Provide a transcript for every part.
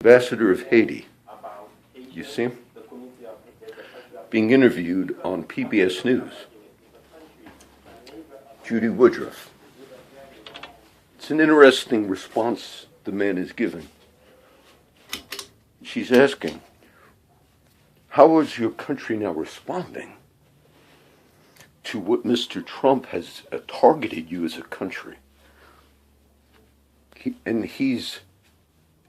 ambassador of Haiti. You see him? Being interviewed on PBS News. Judy Woodruff. It's an interesting response the man is giving. She's asking, how is your country now responding to what Mr. Trump has targeted you as a country? And he's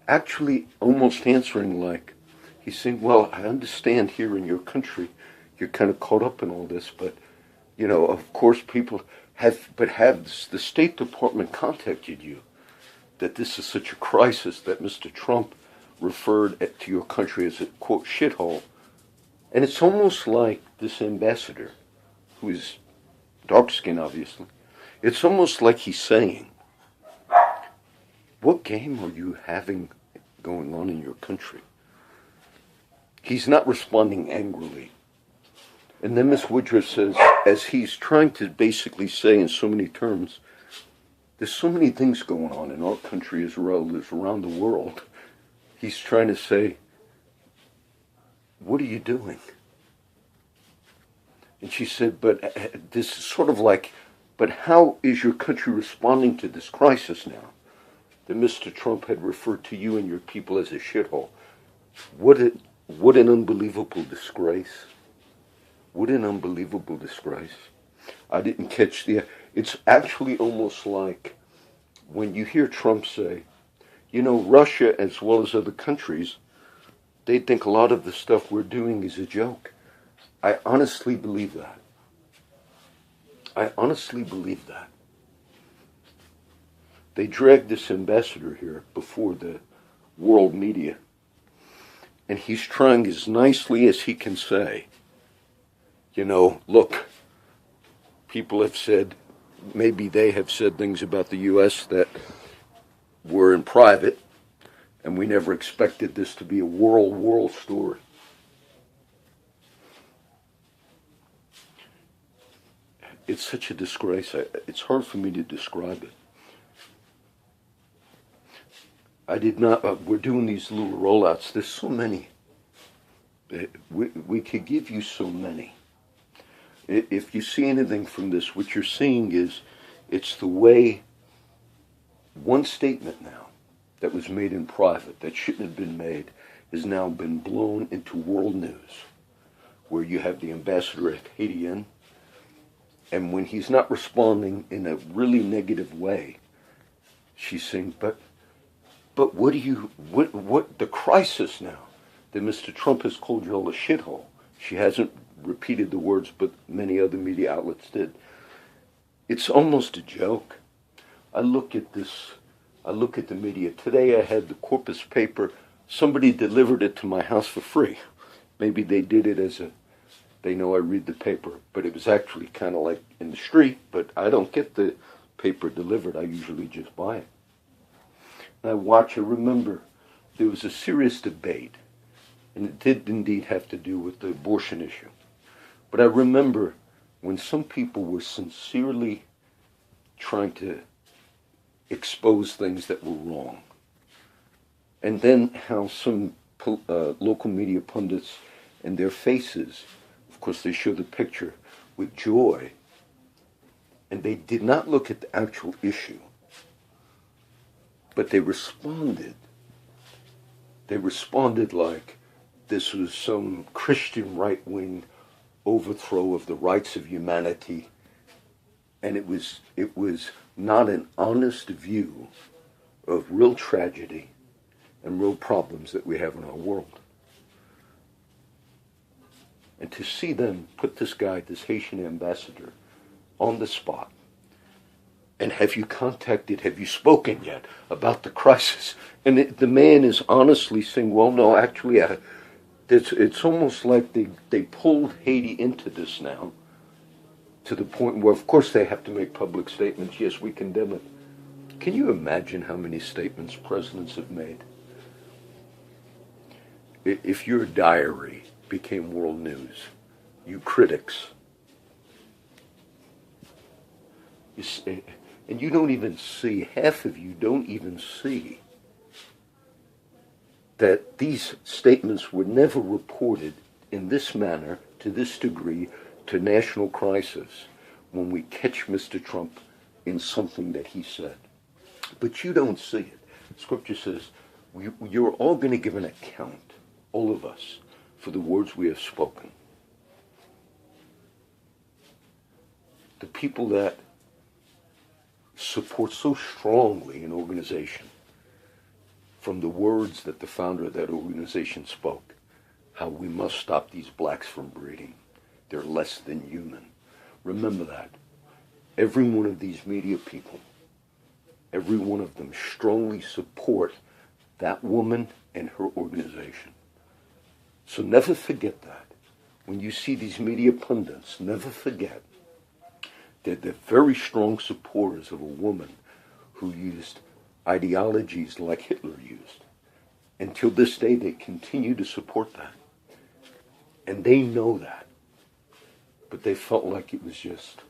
actually almost answering like, he's saying, well, I understand here in your country, you're kind of caught up in all this, but, you know, of course people have the State Department contacted you that this is such a crisis that Mr. Trump referred to your country as a, quote, shithole. And it's almost like this ambassador, who is dark-skinned, obviously, it's almost like he's saying, what game are you having going on in your country? He's not responding angrily. And then Ms. Woodruff says, as he's trying to basically say in so many terms, there's so many things going on in our country as well as around the world. He's trying to say, what are you doing? And she said, but this is sort of like, but how is your country responding to this crisis now? That Mr. Trump had referred to you and your people as a shithole. What an unbelievable disgrace. What an unbelievable disgrace. I didn't catch it's actually almost like when you hear Trump say, you know, Russia as well as other countries, they think a lot of the stuff we're doing is a joke. I honestly believe that. I honestly believe that. They dragged this ambassador here before the world media, and he's trying as nicely as he can say, you know, look, people have said, maybe they have said things about the U.S. that were in private, and we never expected this to be a world story. It's such a disgrace. It's hard for me to describe it. I did not, we're doing these little rollouts. There's so many. We could give you so many. If you see anything from this, what you're seeing is, it's the way one statement now that was made in private, that shouldn't have been made, has now been blown into world news, where you have the ambassador of Haiti in, and when he's not responding in a really negative way, she's saying, but what the crisis now that Mr. Trump has called you all a shithole. She hasn't repeated the words, but many other media outlets did. It's almost a joke. I look at the media. Today I had the Corpus paper. Somebody delivered it to my house for free. Maybe they did it they know I read the paper, but it was actually kind of like in the street, but I don't get the paper delivered. I usually just buy it. I remember there was a serious debate, and it did indeed have to do with the abortion issue. But I remember when some people were sincerely trying to expose things that were wrong, and then how some local media pundits and their faces, of course they show the picture with joy, and they did not look at the actual issue. But they responded. They responded like this was some Christian right-wing overthrow of the rights of humanity. And it was not an honest view of real tragedy and real problems that we have in our world. And to see them put this guy, this Haitian ambassador, on the spot, and have you spoken yet about the crisis? And the man is honestly saying, well, no, actually, it's almost like they pulled Haiti into this now, to the point where, of course, they have to make public statements. Yes, we condemn it. Can you imagine how many statements presidents have made? If your diary became world news, you critics, and you don't even see, half of you don't even see that these statements were never reported in this manner, to this degree, to national crisis when we catch Mr. Trump in something that he said. But you don't see it. Scripture says, you're all going to give an account, all of us, for the words we have spoken. The people that support so strongly an organization, from the words that the founder of that organization spoke, how we must stop these blacks from breeding. They're less than human. Remember that. Every one of these media people, every one of them strongly support that woman and her organization. So never forget that. When you see these media pundits, never forget that they're very strong supporters of a woman who used ideologies like Hitler used. Until this day, they continue to support that. And they know that. But they felt like it was just,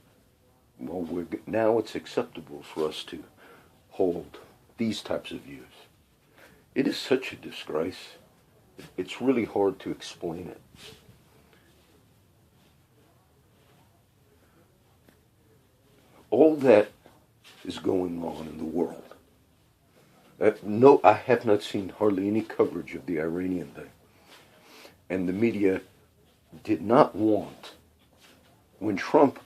well, now it's acceptable for us to hold these types of views. It is such a disgrace. It's really hard to explain it. All that is going on in the world. No, I have not seen hardly any coverage of the Iranian thing. And the media did not want, when Trump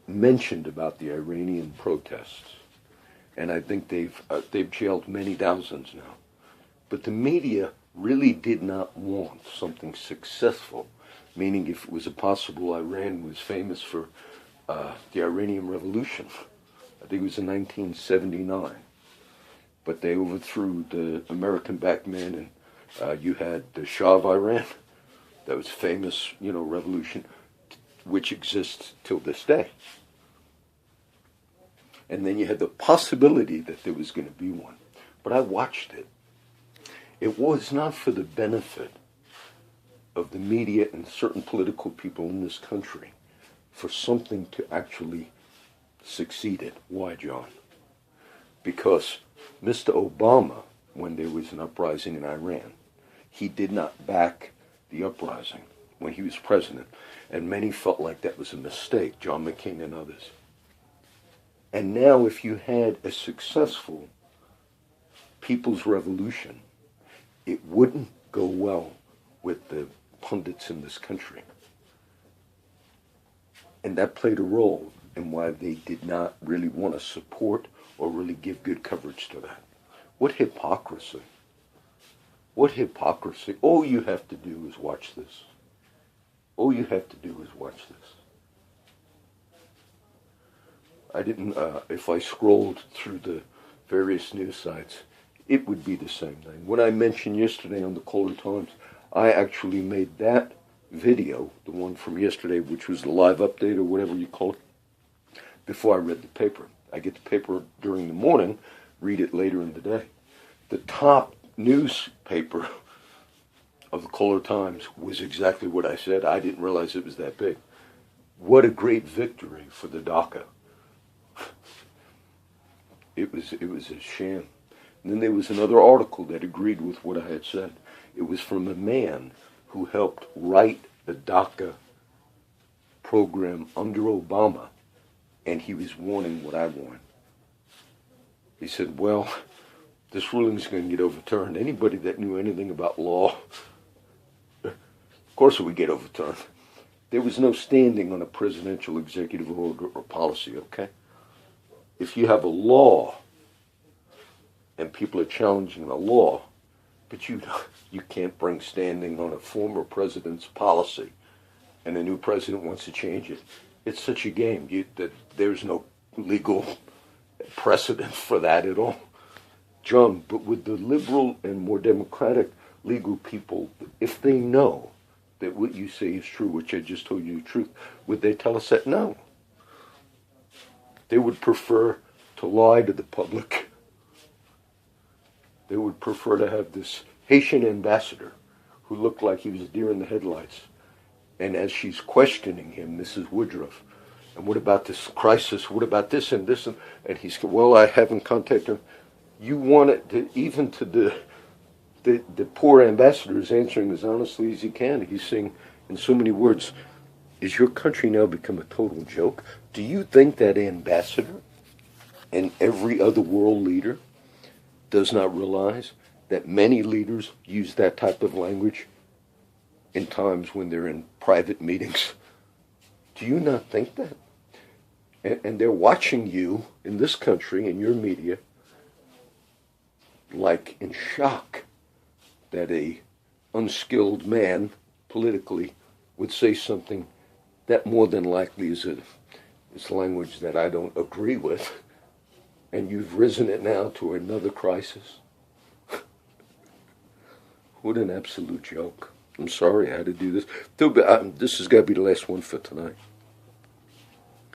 mentioned about the Iranian protests, and I think they've jailed many thousands now, but the media really did not want something successful, meaning if it was possible, Iran was famous for the Iranian Revolution. I think it was in 1979. But they overthrew the American-backed man, and you had the Shah of Iran. That was famous, revolution, which exists till this day. And then you had the possibility that there was going to be one. But I watched it. It was not for the benefit of the media and certain political people in this country for something to actually succeed. Why, John? Because Mr. Obama, when there was an uprising in Iran, he did not back the uprising when he was president. And many felt like that was a mistake, John McCain and others. And now if you had a successful people's revolution, it wouldn't go well with the pundits in this country. And that played a role in why they did not really want to support or really give good coverage to that. What hypocrisy. What hypocrisy. All you have to do is watch this. All you have to do is watch this. I didn't, if I scrolled through the various news sites, it would be the same thing. When I mentioned yesterday on the Caller Times, I actually made that video, the one from yesterday, which was the live update or whatever you call it, before I read the paper. I get the paper during the morning, read it later in the day. The top newspaper of the Caller Times was exactly what I said. I didn't realize it was that big. What a great victory for the DACA. It was a sham. And then there was another article that agreed with what I had said. It was from a man who helped write the DACA program under Obama, and he was warning what I warned. He said, well, this ruling is going to get overturned. Anybody that knew anything about law, of course it would get overturned. There was no standing on a presidential executive order or policy, okay? If you have a law and people are challenging the law, but you can't bring standing on a former president's policy and a new president wants to change it. It's such a game. There's no legal precedent for that at all. John, but with the liberal and more democratic legal people, if they know that what you say is true, which I just told you the truth, would they tell us that? No. They would prefer to lie to the public. They would prefer to have this Haitian ambassador who looked like he was a deer in the headlights. And as she's questioning him, Mrs. Woodruff, and what about this crisis? What about this and this? And he's, well, I haven't contacted him. You want it to, even to the the poor ambassador is answering as honestly as he can. He's saying in so many words, is your country now become a total joke? Do you think that ambassador and every other world leader does not realize that many leaders use that type of language in times when they're in private meetings? Do you not think that? And they're watching you in this country, in your media, like in shock that a unskilled man politically would say something that more than likely is language that I don't agree with, and you've risen it now to another crisis. What an absolute joke. I'm sorry I had to do this. This has got to be the last one for tonight.